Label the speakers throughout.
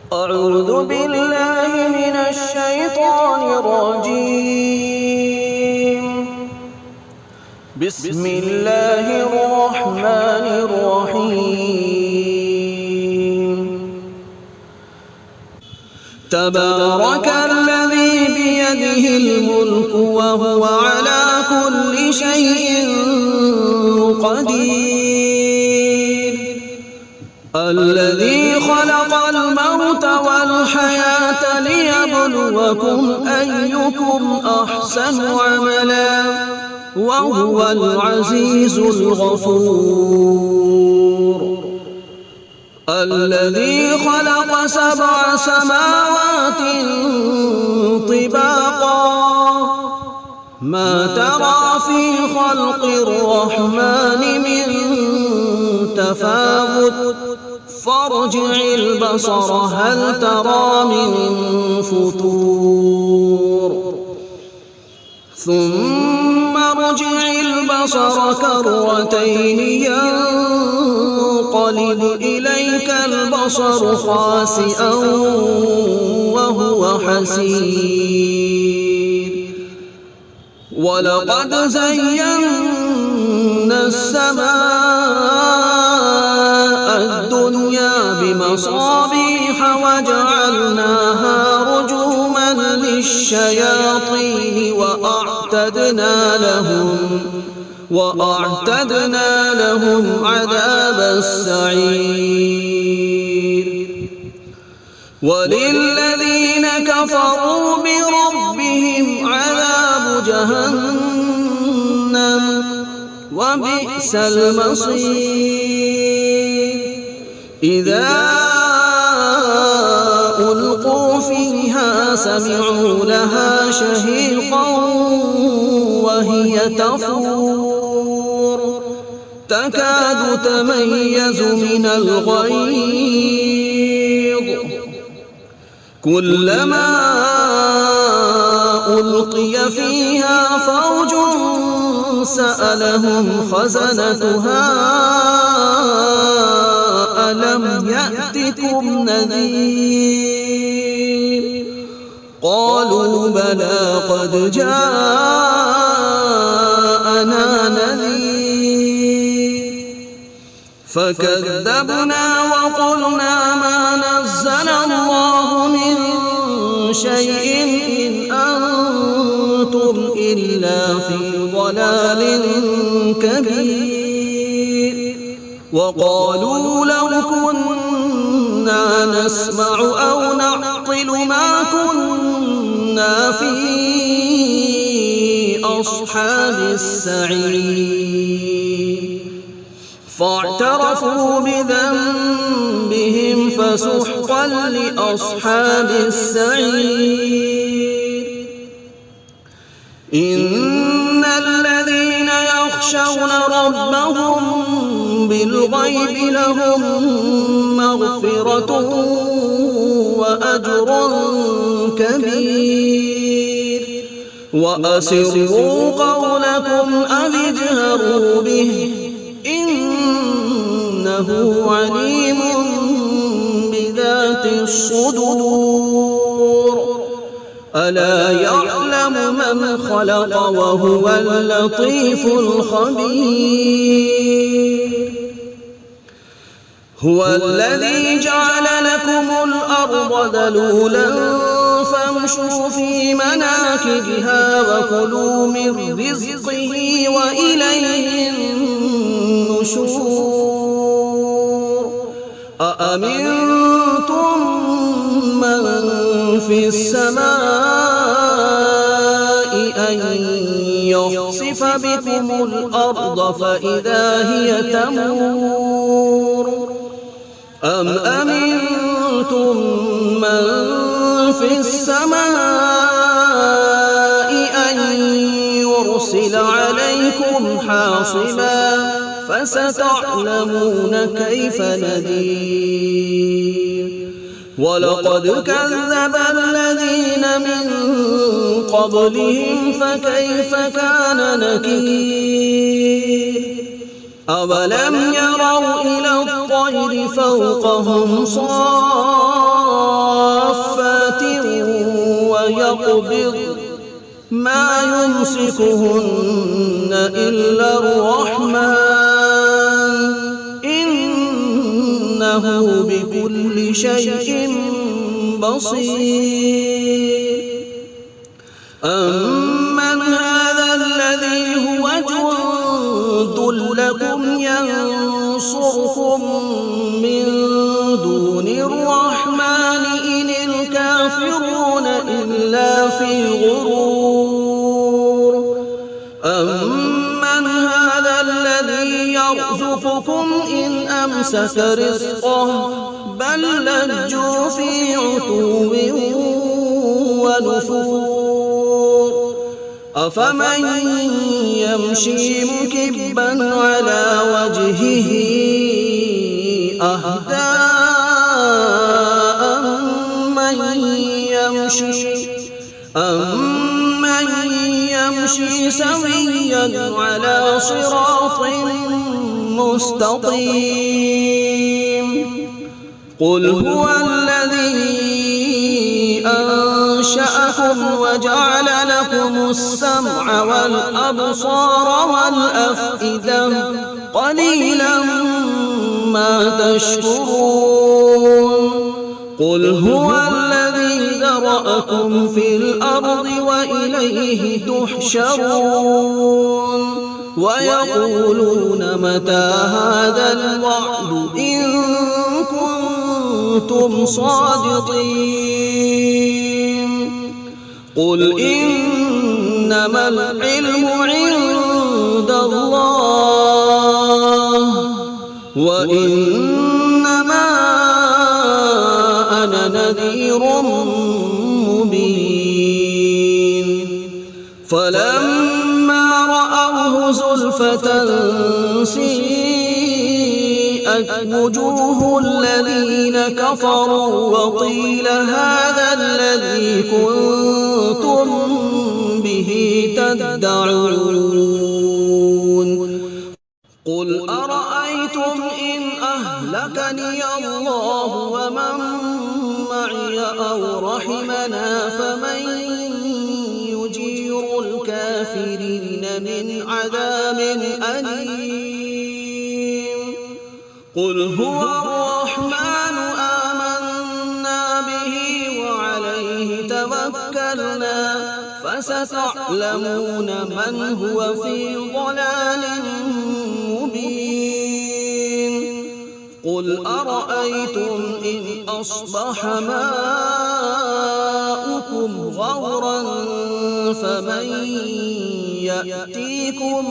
Speaker 1: أعوذ بالله من الشيطان الرجيم. بسم الله الرحمن الرحيم. تبارك الذي بيده الملك وهو على كل شيء قدير. الذي خلق الموت والحياة ليبلوكم أيكم أحسن عملا وهو العزيز الغفور. الذي خلق 7 سماوات طباقا ما ترى في خلق الرحمن من تفاوت فارجع البصر هل ترى من فطور ثم ارجع البصر كرتين ينقلب إليك البصر خاسئا وهو حسير. ولقد زينا السماء الدنيا بمصابيح وجعلناها رجوما للشياطين وأعتدنا لهم عذاب السعير. وللذين كفروا بربهم عذاب جهنم وبئس المصير. إذا ألقوا فيها سمعوا لها شهيقا وهي تفور تكاد تميز من الغيظ كلما ألقي فيها فوج سألهم خزنتها ألم يأتكم نذير قالوا بلى قد جاءنا نذير فكذبنا وقلنا ما نزل الله من شيء إن أنتم إلا في ضلال كبير. وقالوا لو كنا نسمع أو نعقل ما كنا في أصحاب السعير. فاعترفوا بذنبهم فسحقا لأصحاب السعير. إن الذين يخشون ربهم بالغيب لهم مغفرة وأجر كبير. وأسروا قولكم أو اجهروا به إنه عليم بذات الصدور. ألا يعلم من خلق وهو اللطيف الخبير. هو الذي جعل لكم الأرض ذلولا فامشوا في مناكبها وكلوا من رزقه وإليه النشور. أأمنتم من في السماء أن يخسف بكم الأرض فإذا هي تمور أم أمنتم من في السماء أن يرسل عليكم حاصبا فستعلمون كيف نذير. ولقد كذب الذين من قبلهم فكيف كان نكير. أولم يروا إلى الطير فوقهم صافات ويقبلن ما يريدون ويقولون سحر أو مستمر إن أنتم إلا في ضلال كبير. وقالوا لو كنا نسمع أو نعقل ما كنا في أصحاب السعير. إذا ألقوا فيها سمعوا لها شهيقا وهي تفور تكاد تميز من الغيظ كلما ألقي فيها فوج سألهم خزنتها ألم يأتكم نذير قالوا بلى قد جاءنا نذير فكذبنا وقلنا ما نزل الله من شيء إن أنتم إلا في ضلال كبير. وأسروا قولكم أو اجهروا به إنه عليم بذات الصدور. ألا يعلم من خلق وهو اللطيف الخبير. يقبض ما يمسكهن إلا الرحمن إنه بكل شيء بصير. أمن هذا الذي هو جند لكم ينصركم من دون الرحمن إن الكافرون إلا في غرور. أمن هذا الذي يرزقكم إن أمسك رزقه بل لجوا في عتو ونفور. أفمن يمشي مكبا على وجهه أهدى أمن يمشي سويا على صراط مستقيم. قل هو الذي أنشأكم وجعل لكم السمع والأبصار والأفئدة قليلا ما تشكرون. قل هو الذي ذرأكم في الأرض وإليه تحشرون. ويقولون متى هذا الوعد إن كنتم صادقين. قل إنما العلم عند الله وإنما أنا نذير مبين. فلما رأوه زلفة سيئت وجوه الذين كفروا وقيل هذا الذي كنتم به تدعون. قل أرأيتم إن أهلكني الله ومن معي أو رحمنا فمن يجير الكافرين من عذاب أليم. قل هو الرحمن آمنا به وعليه توكلنا فستعلمون من هو في ضلال مبين. قل أرأيتم إن أصبح ماؤكم غورا فمن يأتيكم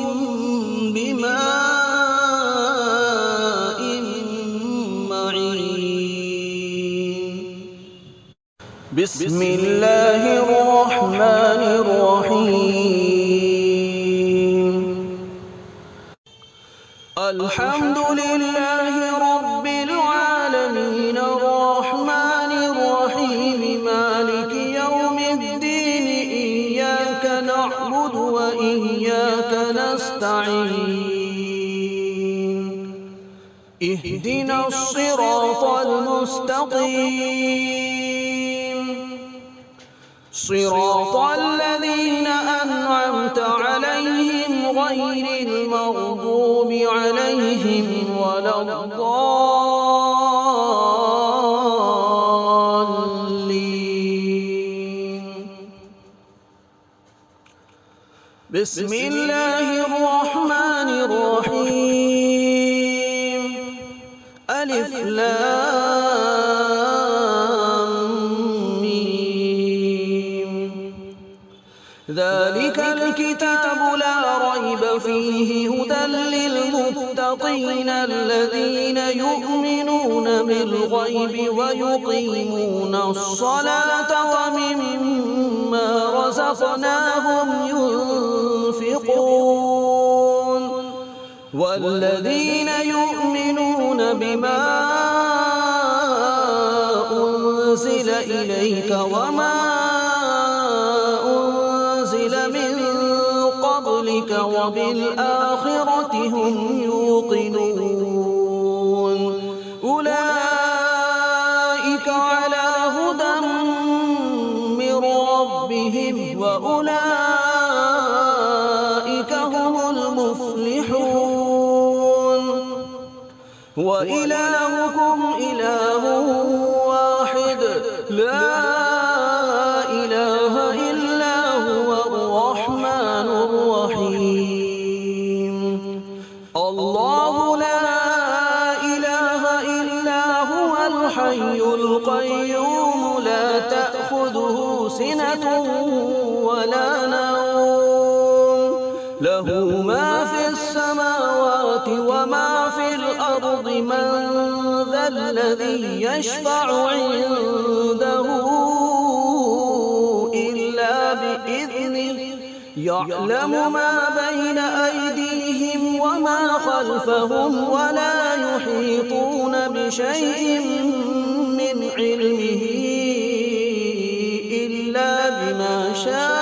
Speaker 1: بماء معين. بسم الله الرحمن الرحيم. الحمد لله رب العالمين الرحمن الرحيم مالك يوم الدين إياك نعبد وإياك نستعين. اهدنا الصراط المستقيم صراط الذين أنعمت عليهم غير المغضوب عليهم ولا الضالين. بسم الله الرحمن الرحيم. ألف لام ميم. ذلك الكتاب لا ريب فيه هدى للمتقين الذين يؤمنون بالغيب ويقيمون الصلاة ومما رزقناهم ينفقون. والذين يؤمنون بما أنزل إليك وما أنزل من قبلك وبالآخرة هم يوقنون. أولئك على هدى من ربهم وأولئك هم المفلحون. وإلهكم إله واحد لا إله إلا هو الرحمن الرحيم. الله لا إله إلا هو الحي القيوم لا تأخذه سنة ولا نوم له ما في السماوات وما في الأرض من ذا الذي يشفع عنده إلا بإذنه يعلم ما بين أيديهم وما خلفهم ولا يحيطون بشيء من علمه إلا بما شاء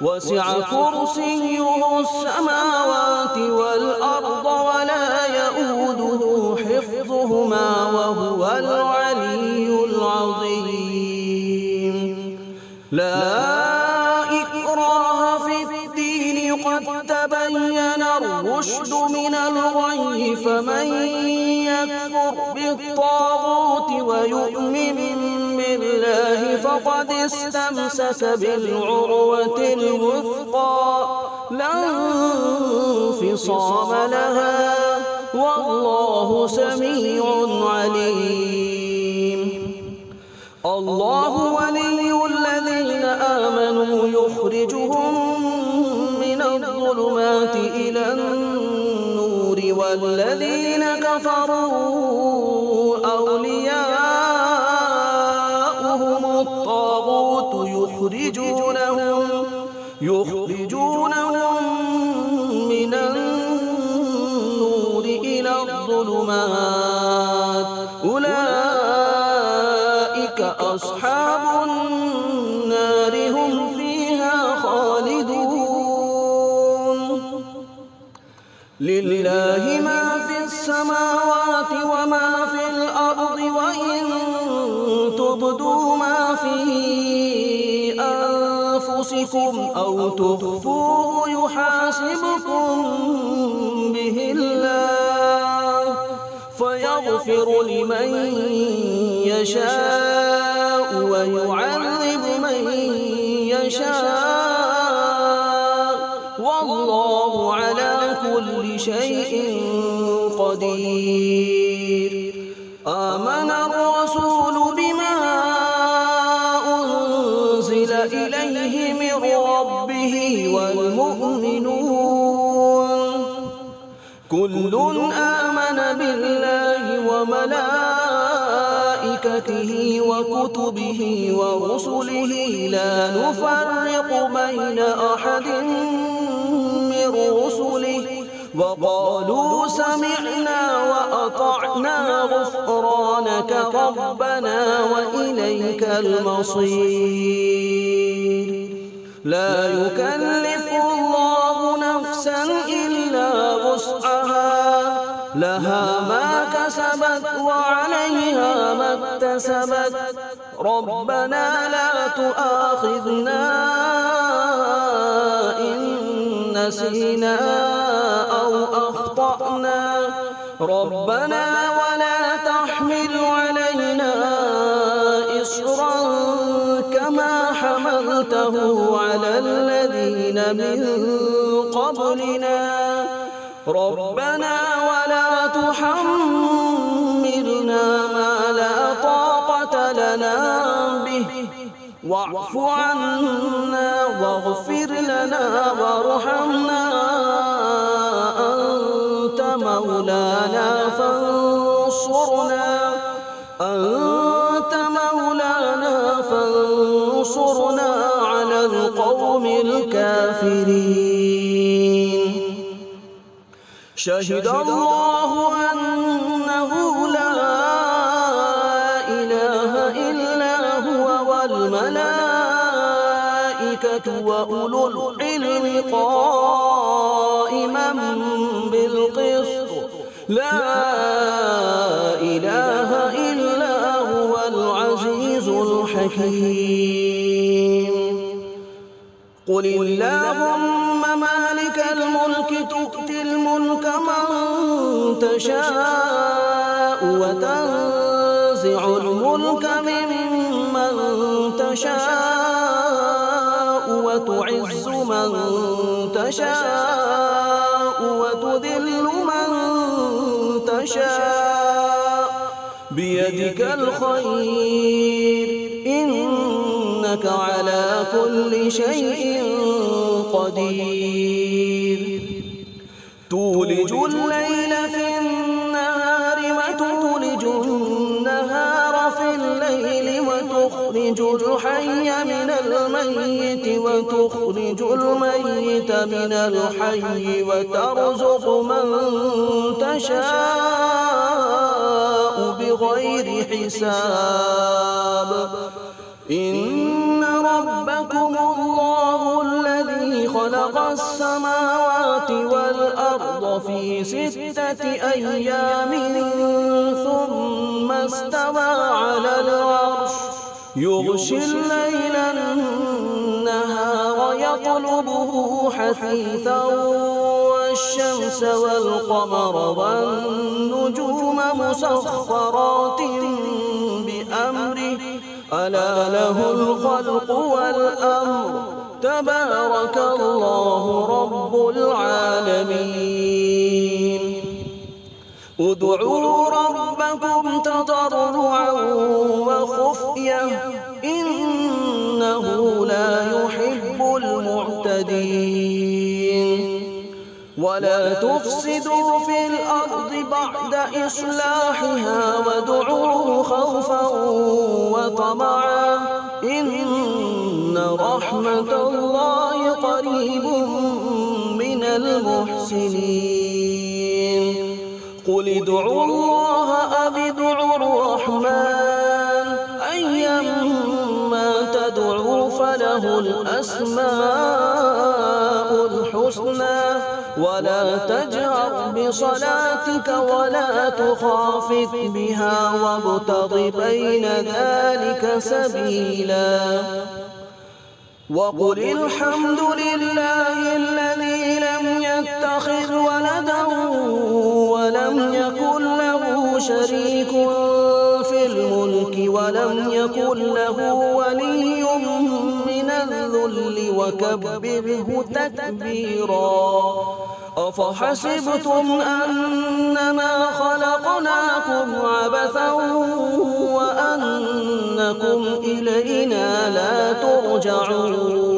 Speaker 1: وسع كرسيه السماوات والأرض ولا يئوده حفظهما وهو العلي العظيم. لا إكراه في الدين قد تبين الرشد من الغي فمن يكفر بالطاغوت ويؤمن بالله فقد استمسك بالعروة الوثقى لا انفصام لها والله سميع عليم. الله ولي الذين آمنوا يخرجهم من الظلمات إلى النور والذين كفروا أولياؤهم الطاغوت يخرجونهم من النور إلى الظلمات أولئك أصحاب النار هم فيها خالدون. لله ما في السماوات وما في الأرض وإن تبدوا ما في أنفسكم أو تخفوه يحاسبكم به الله فيغفر لمن يشاء ويعذب من يشاء والله على كل شيء قدير. آمن الرسول بما أنزل إليه من ربه والمؤمنون كل آمن بالله وملائكته وكتبه ورسله لا نفرق بين أحد من رسله وقالوا سمعنا وأطعنا غفرانك ربنا وإليك المصير. لا يكلف الله نفسا إلا وسعها لها ما كسبت وعليها ما اكتسبت ربنا لا تؤاخذنا إن نسينا أو أخطأنا ربنا ولا تحمل علينا إصرا كما حملته على الذين من قبلنا ربنا ولا تحملنا ما لا طاقة لنا به واعف عنا واغفر لنا وارحمنا أنت مولانا فانصرنا على القوم الكافرين. شهد الله أنه لا إله إلا هو والملائكة وأولو العلم قائما بالقسط لا إله إلا هو العزيز الحكيم. قل اللهم مالك الملك تؤتي الملك من تشاء وتنزع الملك ممن تشاء وتعز من تشاء وتذل من تشاء بيدك الخير إنك على كل شيء قدير تولج الليل في النهار وتولج النهار في الليل وتخرج الحي من الميت وتخرج الميت من الحي وترزق من تشاء بغير حساب إن ربكم الله الذي خلق السماوات والأرض في 6 أيام ثم استوى على العرش يغشي الليل النهار يطلبه حثيثا والشمس والقمر والنجوم مسخرات بأمره ألا له الخلق والأمر تبارك الله رب العالمين ادعوا ربكم تضرعا وخفية إنه لا يحب المعتدين ولا تفسدوا في الأرض بعد إصلاحها وادعوه خوفا وطمعا إن رحمة الله قريب من المحسنين قل ادعوا الله أو ادعوا الرحمن أيما تدعوا فله الأسماء الحسنى ولا تجهر بصلاتك ولا تخافت بها وابتغ بين ذلك سبيلا وقل الحمد لله الذي لم يتخذ ولدا ولم يكن له شريك في الملك ولم يكن له ولي من الذل وكبره تكبيرا أفحسبتم أنما خلقناكم عبثا وأنكم إلينا لا ترجعون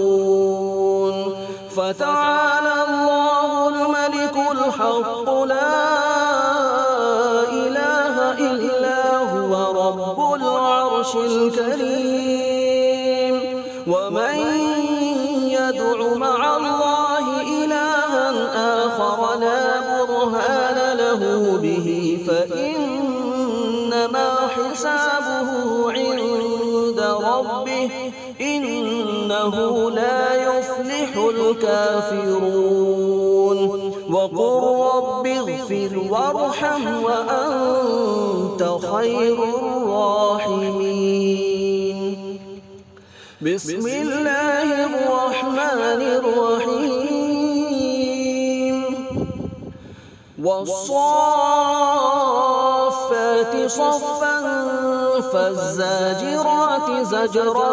Speaker 1: فتعالى الله الملك الحق لا إله إلا هو رب العرش الكريم ومن يدع مع الله إلها آخر لا برهان له به فإنما حسابه عند ربه إنه لا يفلح الكافرون وقل رب اغفر وارحم وأنت خير الراحمين بسم الله الرحمن الرحيم والصافات صفا فالزاجرات زجرا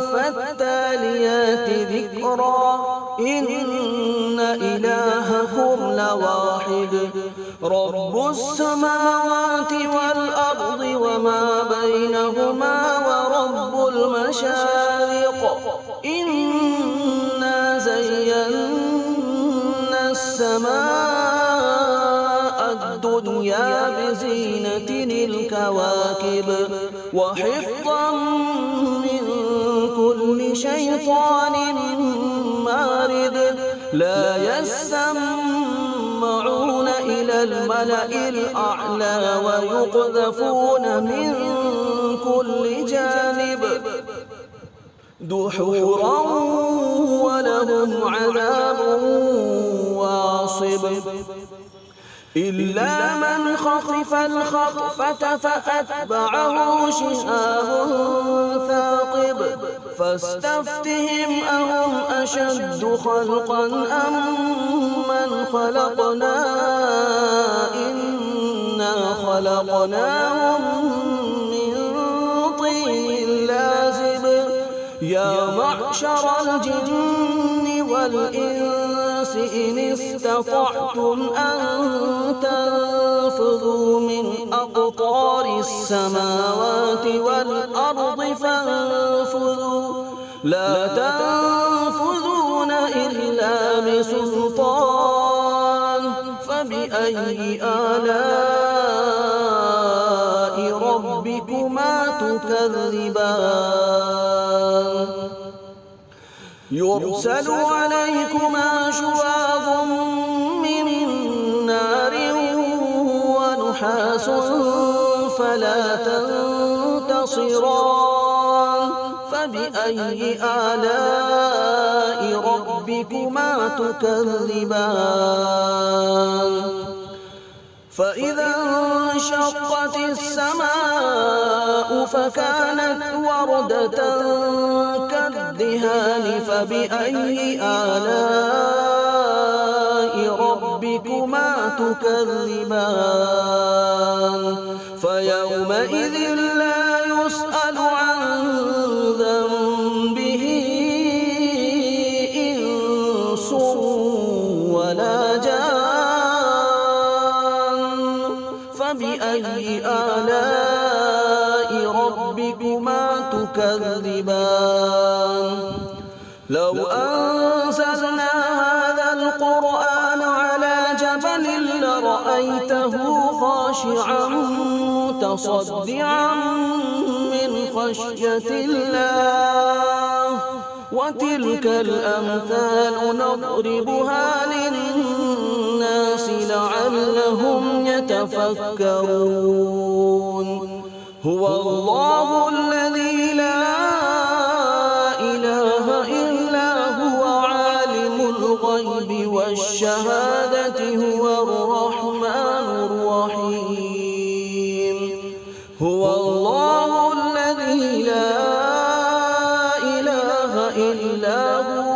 Speaker 1: فالتاليات ذكرا إن إلهكم لواحد رب السماوات والأرض وما بينهما ورب المشارق إنا زينا السماء الدنيا بزينة الكواكب وحفظا من كل شيطان مارد لا يسمعون إلى الملأ الأعلى ويقذفون من كل جانب دحورا ولهم عذاب واصب إلا من خطف الخطفة فأتبعه شهاب ثاقب فاستفتهم أهم أشد خلقا أم من خلقنا إنا خلقناهم من طين لازب يا معشر الجن والإنس إن استطعتم أن تنفذوا من أقطار السماوات والأرض فانفذوا لا تنفذون إلا بسلطان فبأي آلاء ربكما تكذبان يرسل عليكما شواظ من نار ونحاس فلا تنتصران فبأي آلاء ربكما تكذبان فإذا انشقت السماء فكانت وردة كالدهان فبأي آلاء ربكما تكذبان فيومئذ لا يسأل عن ذنبه إنس ولا جان فبأي آلاء ربكما تكذبان لو أنزلنا هذا القرآن على جبل لرأيته خاشعا متصدعا من خشية الله وتلك الأمثال نضربها للناس لعلهم يتفكرون هو الله الذي لا إله إلا هو عالم الغيب والشهادة هو الرحمن الرحيم هو الله الذي لا إله إلا هو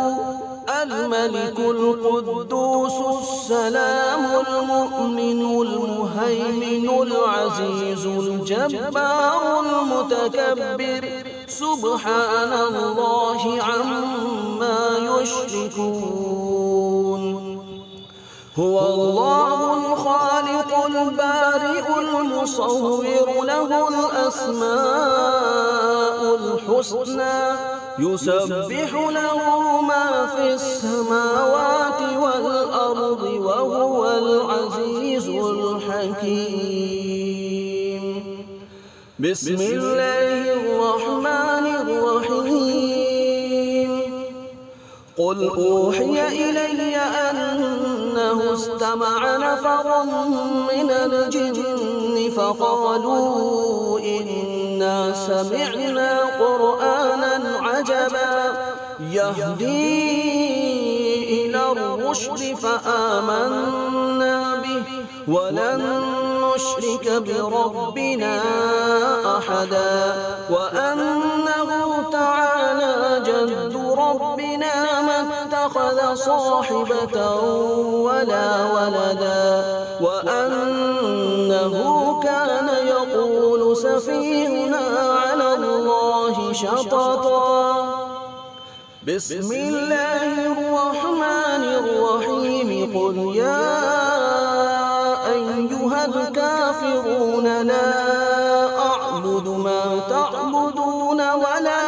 Speaker 1: الملك القدوس السلام المؤمن المهيمن العزيز الجبار المتكبر سبحان الله عما يشركون هو الله الخالق البارئ المصور له الأسماء الحسنى يسبح له ما في السماوات والأرض وهو العزيز الحكيم بسم الله الرحمن الرحيم قل أوحي إلي أنه استمع نفر من الجن فقالوا إنا سمعنا قرآنا عجبا يهدي إلى الرشد فآمنا به ولن نشرك بربنا أحدا وأنه تعالى جد ربنا ما اتخذ صاحبة ولا ولدا وأنه كان يقول سفيهنا على الله شططا بسم الله الرحمن الرحيم قل يا أيها الكافرون لا أعبد ما تعبدون ولا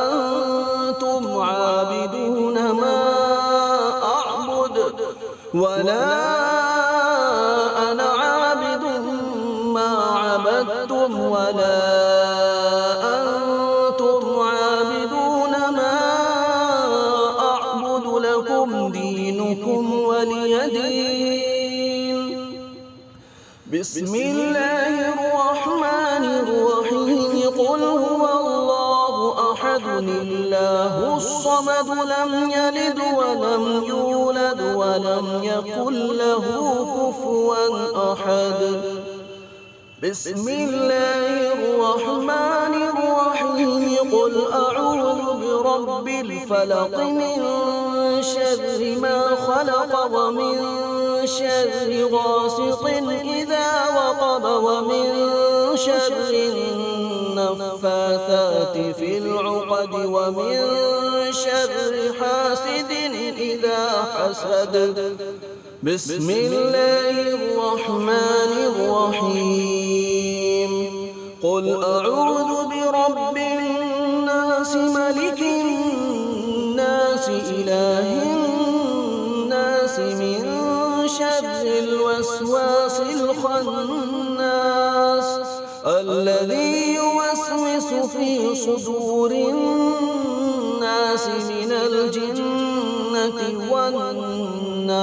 Speaker 1: أنتم عابدون ما أعبد ولا أنا عابد ما عبدتم ولا أنتم عابدون ما أعبد لكم دينكم ولي دين بسم الله الرحمن الرحيم قل هو الله أحد الله الصمد لم يلد ولم يولد ولم يكن له كفوا أحد بسم الله الرحمن الرحيم قل برب الفلق من شر ما خلق ومن شر غاسق إذا وقب ومن شر النفاثات في العقد ومن شر حاسد إذا حسد. بسم الله الرحمن الرحيم. قل أعوذ برب الناس ملك الناس إله الناس من شر الوسواس الخناس الذي يوسوس في صدور الناس من الجنة والناس.